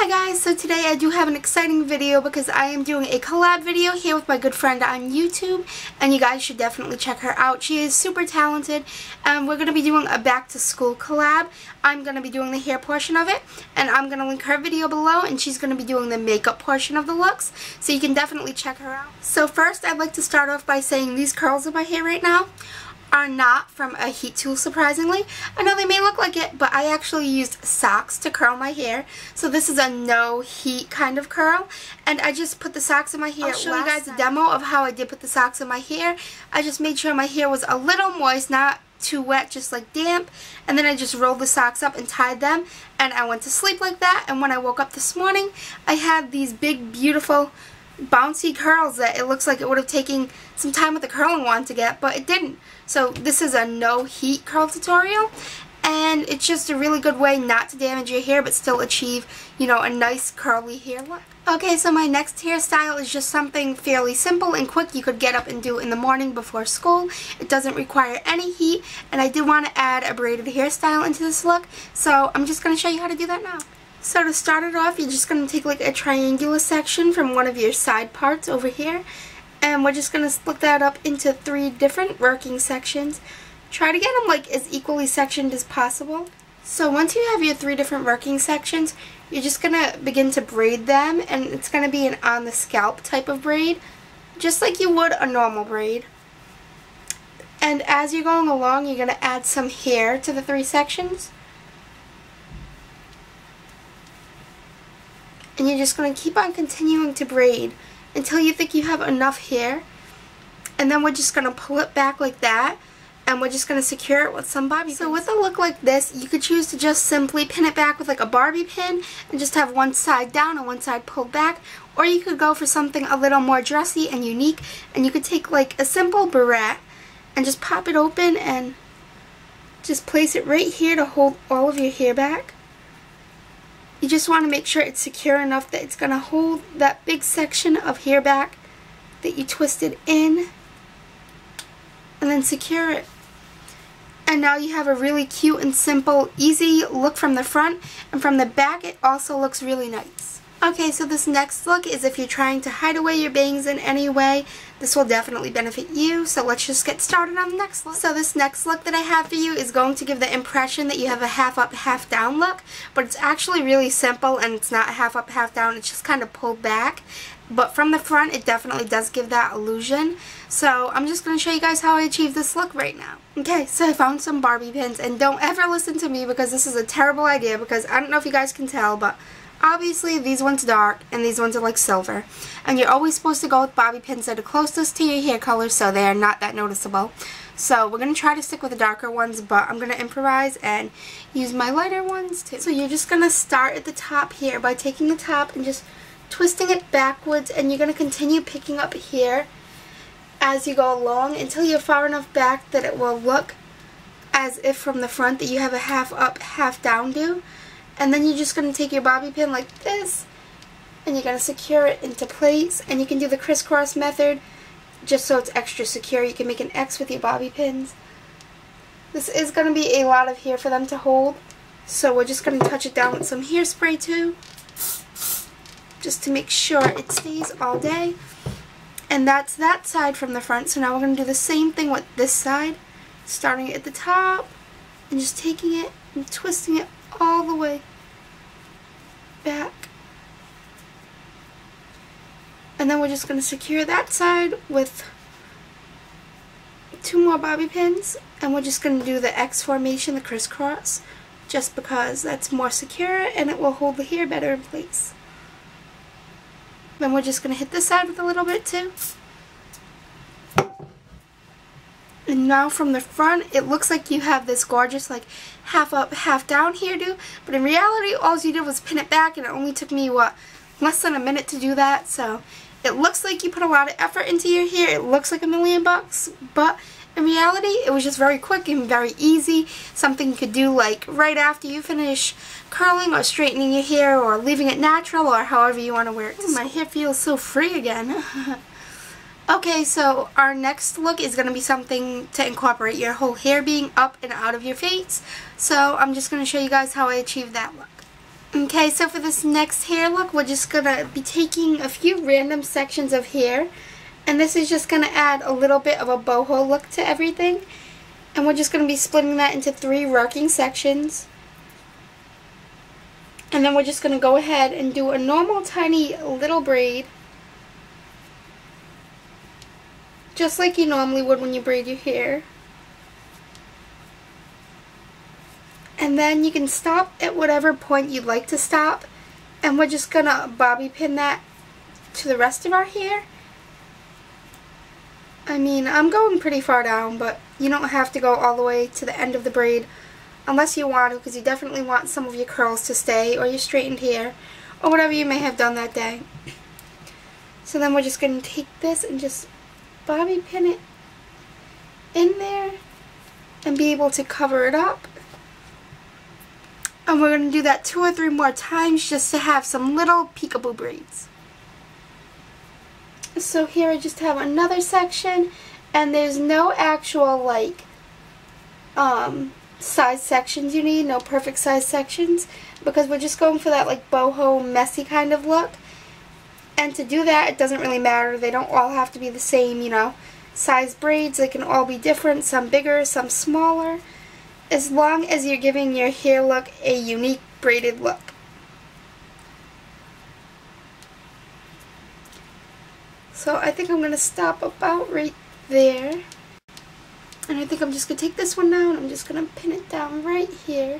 Hi guys, so today I do have an exciting video because I am doing a collab video here with my good friend on YouTube, and you guys should definitely check her out. She is super talented, and we're going to be doing a back to school collab. I'm going to be doing the hair portion of it, and I'm going to link her video below, and she's going to be doing the makeup portion of the looks, so you can definitely check her out. So first, I'd like to start off by saying these curls in my hair right now are not from a heat tool, surprisingly. I know they may look like it, but I actually used socks to curl my hair. So this is a no heat kind of curl, and I just put the socks in my hair. I'll show you guys a demo of how I did put the socks in my hair. I just made sure my hair was a little moist, not too wet, just like damp, and then I just rolled the socks up and tied them, and I went to sleep like that. And when I woke up this morning, I had these big, beautiful, bouncy curls that it looks like it would have taken some time with the curling wand to get, but it didn't. So this is a no heat curl tutorial, and it's just a really good way not to damage your hair but still achieve, you know, a nice curly hair look. Okay, so my next hairstyle is just something fairly simple and quick you could get up and do in the morning before school. It doesn't require any heat, and I did want to add a braided hairstyle into this look, so I'm just going to show you how to do that now. So to start it off, you're just going to take like a triangular section from one of your side parts over here, and we're just going to split that up into 3 different working sections. Try to get them like as equally sectioned as possible. So once you have your 3 different working sections, you're just going to begin to braid them, and it's going to be an on the scalp type of braid, just like you would a normal braid. And as you're going along, you're going to add some hair to the 3 sections. And you're just going to keep on continuing to braid until you think you have enough hair, and then we're just going to pull it back like that, and we're just going to secure it with some bobby pins. So with a look like this, you could choose to just simply pin it back with like a Barbie pin and just have one side down and one side pulled back, or you could go for something a little more dressy and unique, and you could take like a simple barrette and just pop it open and just place it right here to hold all of your hair back. You just want to make sure it's secure enough that it's going to hold that big section of hair back that you twisted in, and then secure it. And now you have a really cute and simple, easy look from the front, and from the back it also looks really nice. Okay, so this next look is if you're trying to hide away your bangs in any way. This will definitely benefit you, so let's just get started on the next look. So this next look that I have for you is going to give the impression that you have a half up, half down look, but it's actually really simple, and it's not half up, half down, it's just kind of pulled back. But from the front, it definitely does give that illusion. So I'm just going to show you guys how I achieve this look right now. Okay, so I found some Barbie pins, and don't ever listen to me because this is a terrible idea, because I don't know if you guys can tell, but obviously these ones dark and these ones are like silver, and you're always supposed to go with bobby pins that are closest to your hair color so they are not that noticeable. So we're going to try to stick with the darker ones, but I'm going to improvise and use my lighter ones too. So you're just going to start at the top here by taking the top and just twisting it backwards, and you're going to continue picking up here as you go along until you're far enough back that it will look as if from the front that you have a half up, half down do. And then you're just going to take your bobby pin like this, and you're going to secure it into place. And you can do the crisscross method just so it's extra secure. You can make an X with your bobby pins. This is going to be a lot of hair for them to hold, so we're just going to touch it down with some hairspray too, just to make sure it stays all day. And that's that side from the front. So now we're going to do the same thing with this side, starting at the top and just taking it and twisting it all the way back. And then we're just going to secure that side with 2 more bobby pins, and we're just going to do the X formation, the crisscross, just because that's more secure and it will hold the hair better in place. Then we're just going to hit this side with a little bit too. And now from the front, it looks like you have this gorgeous like half up, half down hairdo, but in reality all you did was pin it back, and it only took me, what, less than a minute to do that. So it looks like you put a lot of effort into your hair, it looks like $1,000,000, but in reality it was just very quick and very easy, something you could do like right after you finish curling or straightening your hair or leaving it natural, or however you want to wear it. My hair feels so free again. Okay, so our next look is going to be something to incorporate your whole hair being up and out of your face. So I'm just going to show you guys how I achieve that look. Okay, so for this next hair look, we're just going to be taking a few random sections of hair, and this is just going to add a little bit of a boho look to everything, and we're just going to be splitting that into 3 working sections, and then we're just going to go ahead and do a normal tiny little braid, just like you normally would when you braid your hair. And then you can stop at whatever point you'd like to stop, and we're just going to bobby pin that to the rest of our hair. I mean, I'm going pretty far down, but you don't have to go all the way to the end of the braid unless you want to, because you definitely want some of your curls to stay, or your straightened hair, or whatever you may have done that day. So then we're just going to take this and just bobby pin it in there and be able to cover it up. And we're going to do that 2 or 3 more times just to have some little peekaboo braids. So here I just have another section, and there's no actual like size sections you need, no perfect size sections, because we're just going for that like boho messy kind of look. And to do that, it doesn't really matter. They don't all have to be the same, you know, size braids. They can all be different, some bigger, some smaller, as long as you're giving your hair look a unique braided look. So I think I'm going to stop about right there. And I think I'm just going to take this one down. I'm just going to pin it down right here.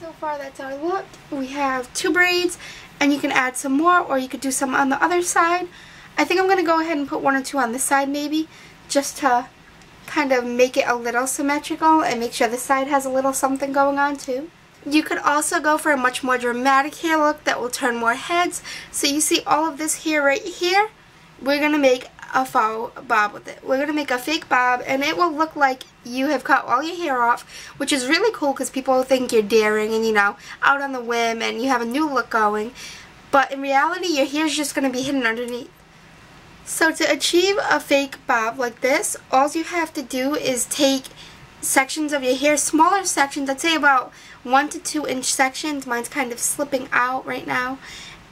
So far that's our look. We have 2 braids, and you can add some more, or you could do some on the other side. I think I'm going to go ahead and put 1 or 2 on this side maybe, just to kind of make it a little symmetrical and make sure the side has a little something going on too. You could also go for a much more dramatic hair look that will turn more heads. So you see all of this hair right here, we're going to make a faux bob with it. We're going to make a fake bob, and it will look like you have cut all your hair off, which is really cool because people think you're daring and, you know, out on the whim and you have a new look going. But in reality, your hair is just going to be hidden underneath. So to achieve a fake bob like this, all you have to do is take sections of your hair, smaller sections, I'd say about 1 to 2 inch sections. Mine's kind of slipping out right now.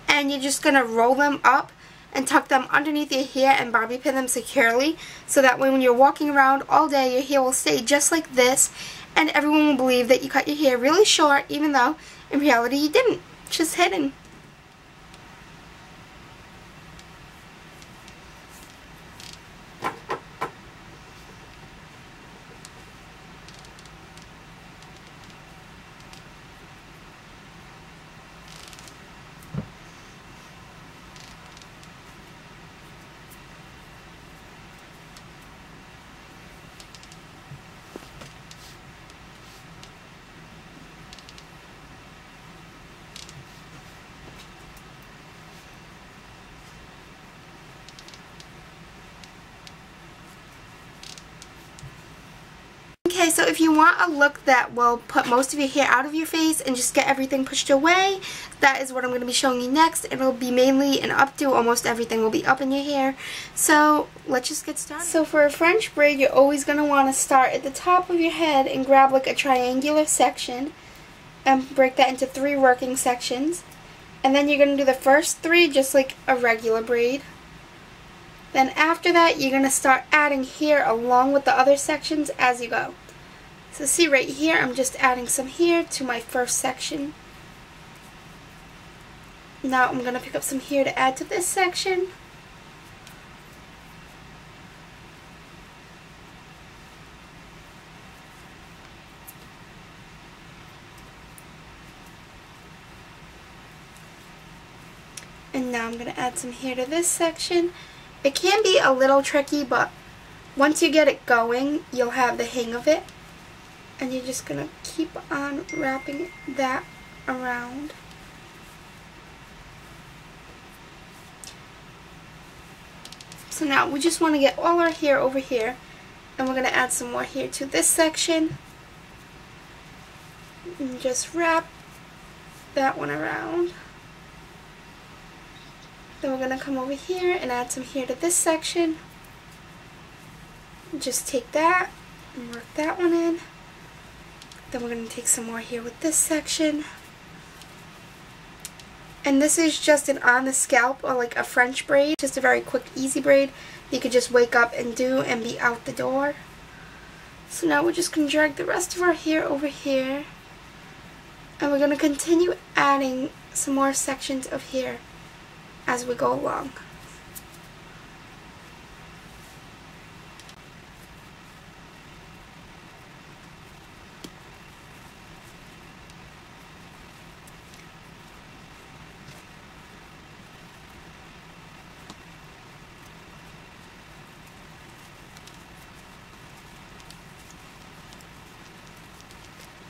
And you're just going to roll them up and tuck them underneath your hair and bobby pin them securely, so that way when you're walking around all day, your hair will stay just like this, and everyone will believe that you cut your hair really short, even though in reality you didn't. Just hidden. Okay, so if you want a look that will put most of your hair out of your face and just get everything pushed away, that is what I'm going to be showing you next. It'll be mainly an updo. Almost everything will be up in your hair. So let's just get started. So for a French braid, you're always going to want to start at the top of your head and grab like a triangular section and break that into 3 working sections. And then you're going to do the first 3 just like a regular braid. Then after that, you're going to start adding hair along with the other sections as you go. So see right here, I'm just adding some hair to my first section. Now I'm going to pick up some hair to add to this section. And now I'm going to add some hair to this section. It can be a little tricky, but once you get it going, you'll have the hang of it. And you're just going to keep on wrapping that around. So now we just want to get all our hair over here, and we're going to add some more hair to this section. And just wrap that one around. Then we're going to come over here and add some hair to this section. Just take that and work that one in. Then we're going to take some more here with this section. And this is just an on the scalp or like a French braid. Just a very quick, easy braid you could just wake up and do and be out the door. So now we're just going to drag the rest of our hair over here. And we're going to continue adding some more sections of hair as we go along.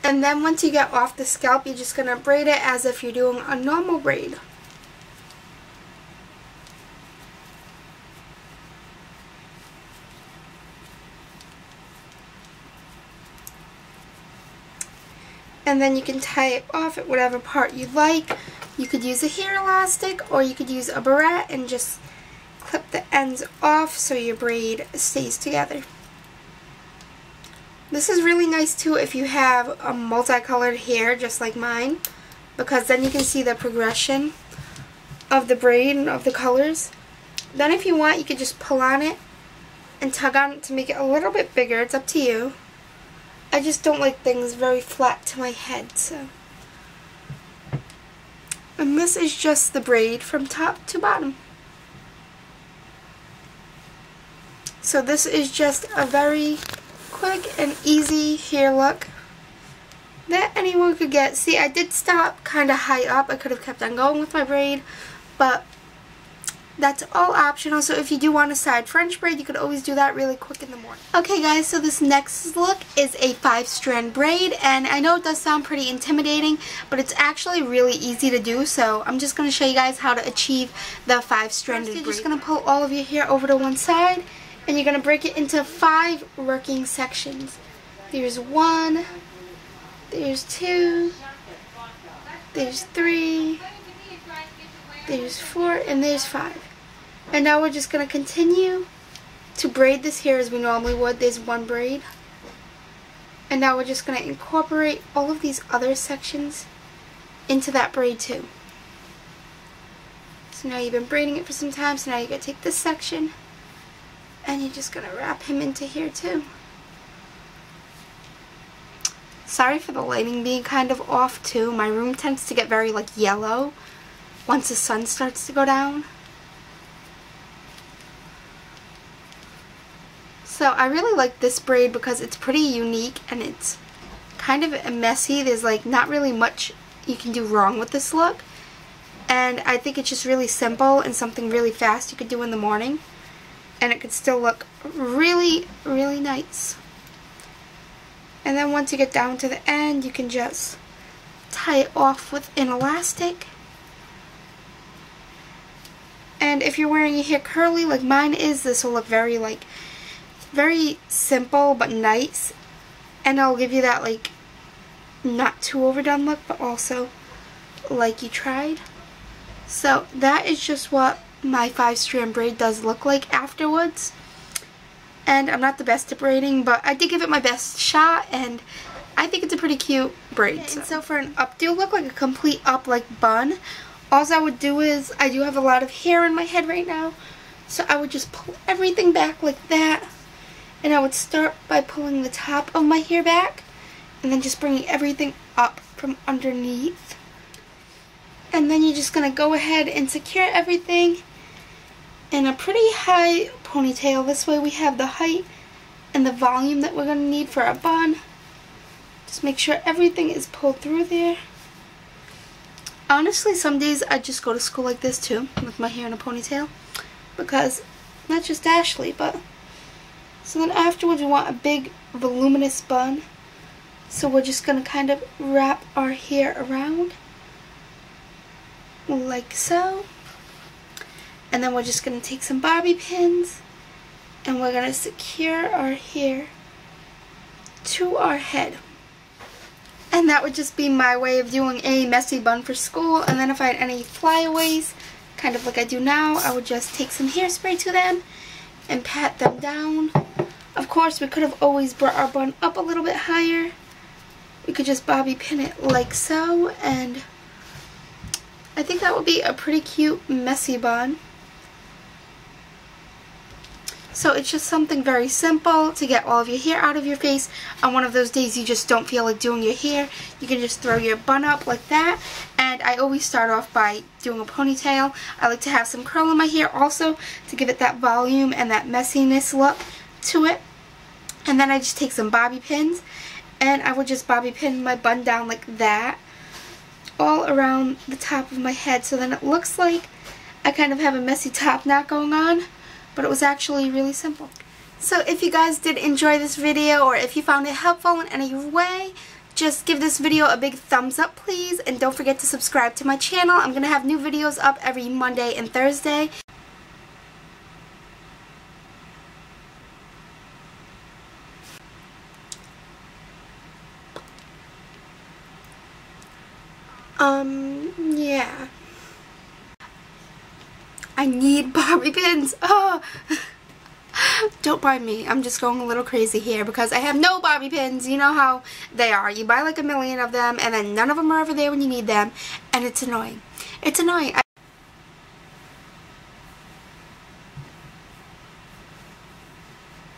And then once you get off the scalp, you're just going to braid it as if you're doing a normal braid. And then you can tie it off at whatever part you like. You could use a hair elastic or you could use a barrette and just clip the ends off so your braid stays together. This is really nice too if you have a multicolored hair just like mine, because then you can see the progression of the braid and of the colors. Then if you want, you could just pull on it and tug on it to make it a little bit bigger. It's up to you. I just don't like things very flat to my head, so. And this is just the braid from top to bottom. So this is just a very quick and easy hair look that anyone could get. See, I did stop kind of high up. I could have kept on going with my braid, but that's all optional. So if you do want a side French braid, you could always do that really quick in the morning. Okay guys, so this next look is a 5-strand braid, and I know it does sound pretty intimidating, but it's actually really easy to do. So I'm just going to show you guys how to achieve the 5-stranded braid. You're just going to pull all of your hair over to one side, and you're going to break it into 5 working sections. There's 1, there's 2, there's 3, there's 4, and there's 5. And now we're just going to continue to braid this hair as we normally would. There's 1 braid. And now we're just going to incorporate all of these other sections into that braid too. So now you've been braiding it for some time, so now you're going to take this section and you're just going to wrap him into here too. Sorry for the lighting being kind of off too. My room tends to get very like yellow once the sun starts to go down. So I really like this braid because it's pretty unique and it's kind of messy. There's like not really much you can do wrong with this look. And I think it's just really simple and something really fast you could do in the morning. And it could still look really, really nice. And then once you get down to the end, you can just tie it off with an elastic. And if you're wearing your hair curly like mine is, this will look very simple but nice. And it'll give you that like not too overdone look, but also like you tried. So that is just what my 5-strand braid does look like afterwards. And I'm not the best at braiding, but I did give it my best shot, and I think it's a pretty cute braid. Okay, and so for an updo look, like a complete up like bun, all I would do is, I do have a lot of hair in my head right now, so I would just pull everything back like that, and I would start by pulling the top of my hair back, and then just bringing everything up from underneath. And then you're just going to go ahead and secure everything in a pretty high ponytail. This way we have the height and the volume that we're going to need for our bun. Just make sure everything is pulled through there. Honestly, some days I just go to school like this too, with my hair in a ponytail, because not just Ashley, but so then afterwards we want a big voluminous bun. So we're just going to kind of wrap our hair around like so. And then we're just going to take some bobby pins and we're going to secure our hair to our head. And that would just be my way of doing a messy bun for school. And then if I had any flyaways, kind of like I do now, I would just take some hairspray to them and pat them down. Of course, we could have always brought our bun up a little bit higher. you could just bobby pin it like so, and I think that would be a pretty cute messy bun. So it's just something very simple to get all of your hair out of your face. On one of those days you just don't feel like doing your hair, you can just throw your bun up like that. And I always start off by doing a ponytail. I like to have some curl in my hair also to give it that volume and that messiness look to it. And then I just take some bobby pins and I would just bobby pin my bun down like that all around the top of my head, so then it looks like I kind of have a messy top knot going on, but it was actually really simple. So if you guys did enjoy this video, or if you found it helpful in any way, just give this video a big thumbs up please, and don't forget to subscribe to my channel. I'm going to have new videos up every Monday and Thursday. Yeah. I need bobby pins. Oh. Don't buy me. I'm just going a little crazy here because I have no bobby pins. You know how they are. You buy like a million of them and then none of them are ever there when you need them, and it's annoying. It's annoying.